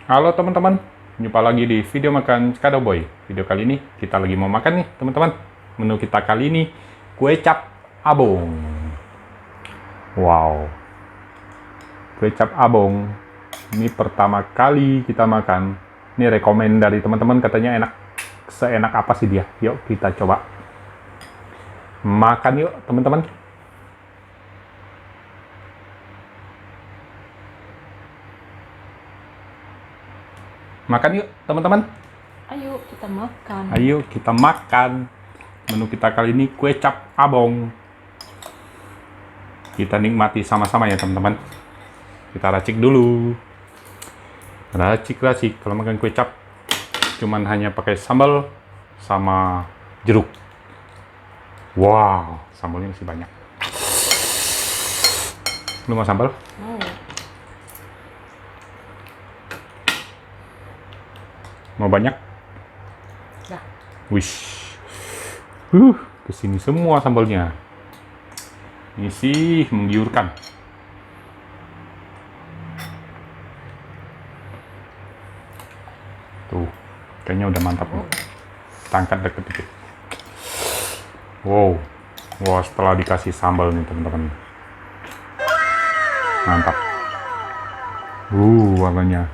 Halo teman-teman, jumpa lagi di video makan Skadoboy. Video kali ini kita lagi mau makan nih teman-teman. Menu kita kali ini kue cap abong. Wow, kue cap abong. Ini pertama kali kita makan. Ini rekomen dari teman-teman, katanya enak. Seenak apa sih dia? Yuk kita coba makan yuk teman-teman. Makan yuk teman-teman. Ayo kita makan. Ayo kita makan. Menu kita kali ini kue cap abong. Kita nikmati sama-sama ya teman-teman. Kita racik dulu. Racik-racik. Kalau makan kue cap cuman hanya pakai sambal sama jeruk. Wow, sambalnya masih banyak. Lu mau sambal? Mau. Mau banyak? Dah. Wish. Kesini semua sambalnya. Ini sih menggiurkan. Tuh, kayaknya udah mantap nih. Kita angkat deket dikit. Wow. Wow, setelah dikasih sambal nih teman-teman. Mantap. Warnanya.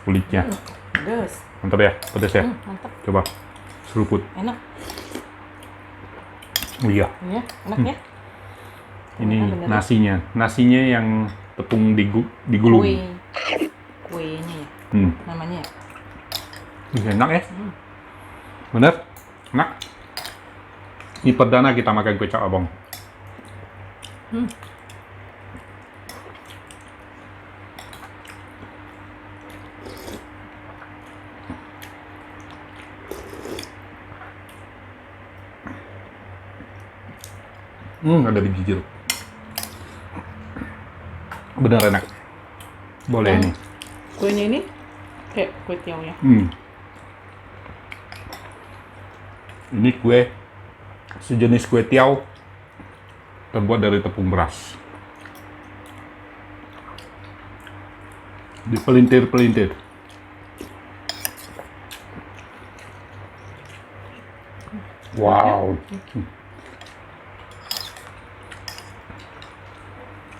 Kulitnya. Pedas. Mantap ya? Pedas ya? Mantap. Coba. Seruput. Enak. Oh iya. Ya, enak ya. Ini Bener. nasinya. Nasinya yang tepung digulung. Kuenya ya. Namanya ya. Enak ya? Bener? Enak? Ini perdana kita makan kue cap abong. Ada biji jeruk. Bener enak. Boleh ini. Kuenya ini kayak kue tiaw ya. Ini kue sejenis kue tiaw terbuat dari tepung beras. Dipelintir-pelintir. Wow.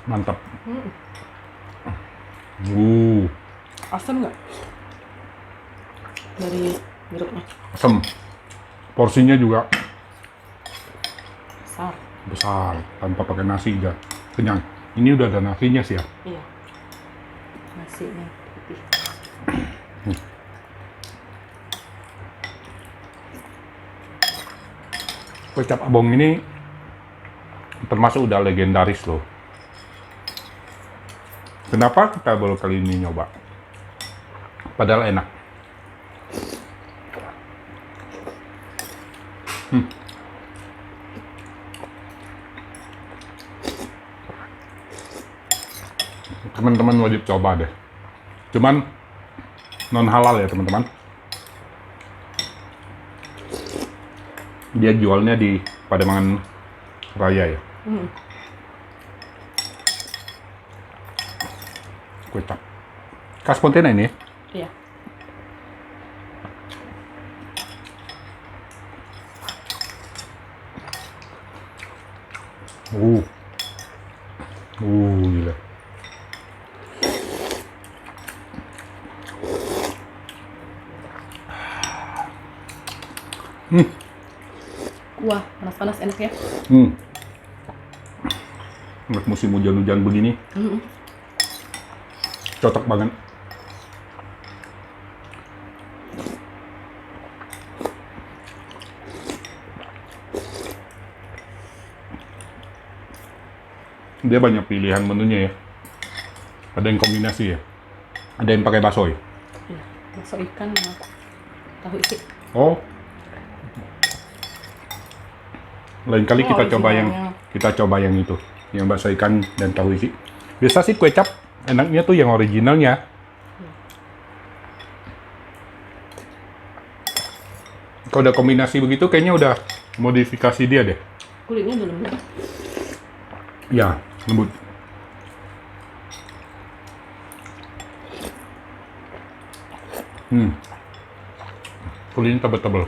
Mantap. Asam nggak? Dari jeruknya. Asam. Porsinya juga Besar. besar, tanpa pakai nasi juga kenyang. Ini udah ada nasinya sih ya. Iya. Nasinya putih. Kue cap abong ini termasuk udah legendaris loh. Kenapa kita baru kali ini nyoba? Padahal enak. Teman-teman wajib coba deh. Cuman non halal ya teman-teman. Dia jualnya di Pademangan Raya ya. Kue cap. Khas Pontianak ini ya? Iya. Gila. Wah, panas-panas enak ya. Untuk musim hujan-hujan begini, cocok banget. Dia banyak pilihan menunya ya. Ada yang kombinasi ya. Ada yang pakai bakso ya. Iya. Bakso ikan sama tahu isi. Oh. Lain kali kita coba yang itu, yang bakso ikan dan tahu isi. Biasa sih kue cap enaknya tuh yang originalnya. Kalau udah kombinasi begitu kayaknya udah modifikasi dia deh. Kulitnya belum. Ya, lembut. Kulitnya tebel-tebel.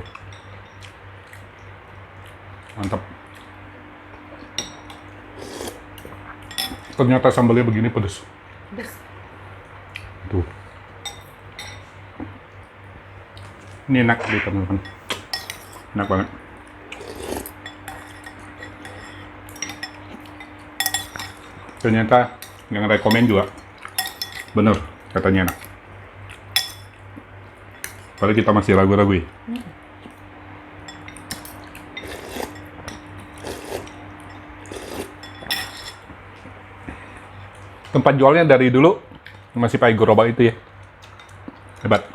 Mantap. Ternyata sambalnya begini pedes. Pedes. Tuh. Ini enak di teman-teman. Enak banget. Ternyata yang rekomen juga bener, katanya enak. Padahal kita masih ragu-ragu ya. Tempat jualnya dari dulu masih pakai gerobak itu ya. Hebat.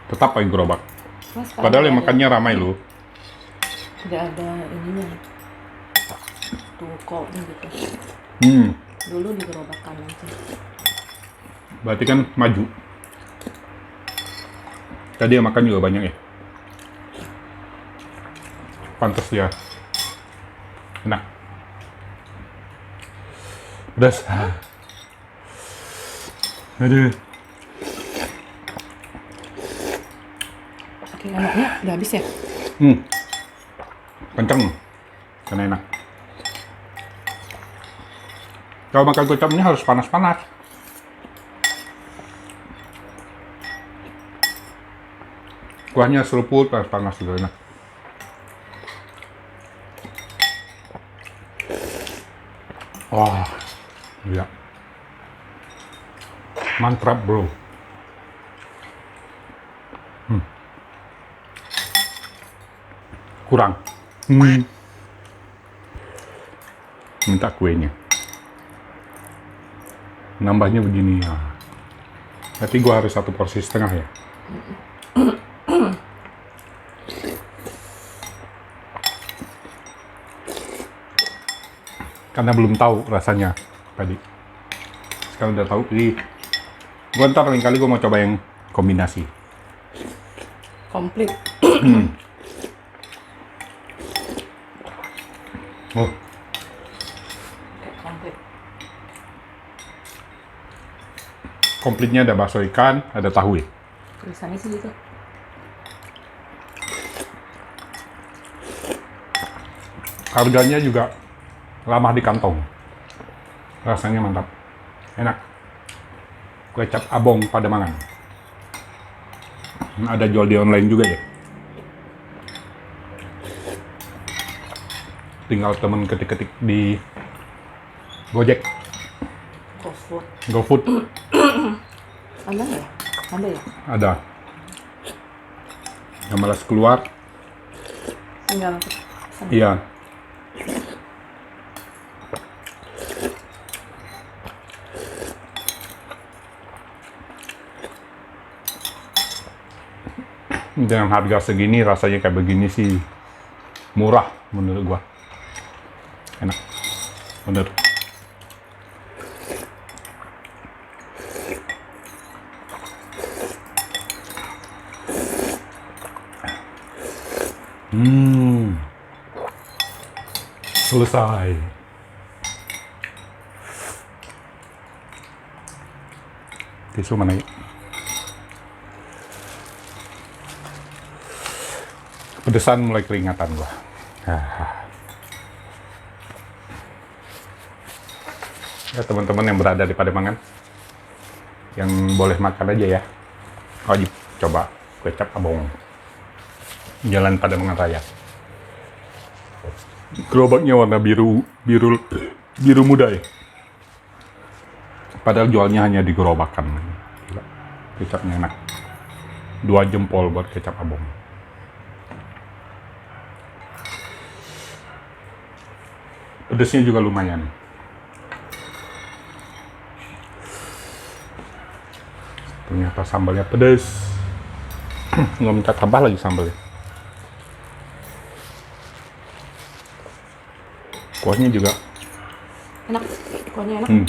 Tetap pakai gerobak. Mas, Padahal yang makannya ramai loh. Tidak ada ininya. Tuh koknya gitu. Dulu di gerobak kanan sih. Berarti kan maju. Tadi yang makan juga banyak ya. Pantas ya. Enak. Pedas. Aduh. Saking enaknya udah habis ya? Kenceng. Karena enak. Kalau makan kecap ini harus panas-panas. Kuahnya seruput, panas-panas juga enak. Wah, iya. Mantap bro. Kurang. Minta kuenya. Nambahnya begini ya. Berarti gua harus 1,5 porsi ya. Karena belum tahu rasanya tadi. Sekarang udah tahu, jadi gua ntar lain kali gua mau coba yang kombinasi. Komplit. Oh, Kayak komplit. komplitnya ada bakso ikan, ada tahu ya. Tulisannya sih gitu. Harganya juga ramah di kantong. Rasanya mantap. Enak. Kecap Abong Pademangan. Ada jual di online juga ya. Tinggal temen ketik-ketik di Gojek, GoFood. GoFood. Ada ya? Ada ya? Ada. Yang malas keluar. Tinggal pesan. Iya. Dengan harga segini, rasanya kayak begini sih murah menurut gua. Enak. Bener. Selesai. Tisu mana ya? Pedesan mulai keringatan gua. Ya teman-teman yang berada di Pademangan, yang boleh makan aja ya, wajib coba kecap Abong. Jalan Pademangan Raya. Gerobaknya warna biru muda ya. Padahal jualnya hanya di gerobakan. Gila. Kecapnya enak. 2 jempol buat kecap Abong. Pedesnya juga lumayan. Ternyata sambalnya pedes. Nggak minta tambah lagi sambalnya. Kuahnya juga Enak. Kuahnya enak.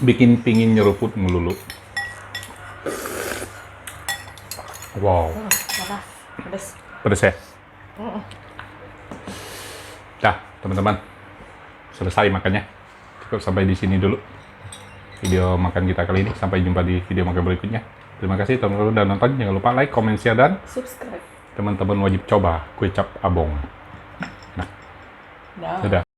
bikin pingin nyeruput melulu. Wow, Parah. Pedas. pedes ya? Dah, teman-teman. Selesai makannya. Cukup sampai di sini dulu. video makan kita kali ini. Sampai jumpa di video makan berikutnya. Terima kasih teman-teman udah nonton. Jangan lupa like, comment, share, dan Subscribe. teman-teman wajib coba kue cap abong. Dah. Dadah.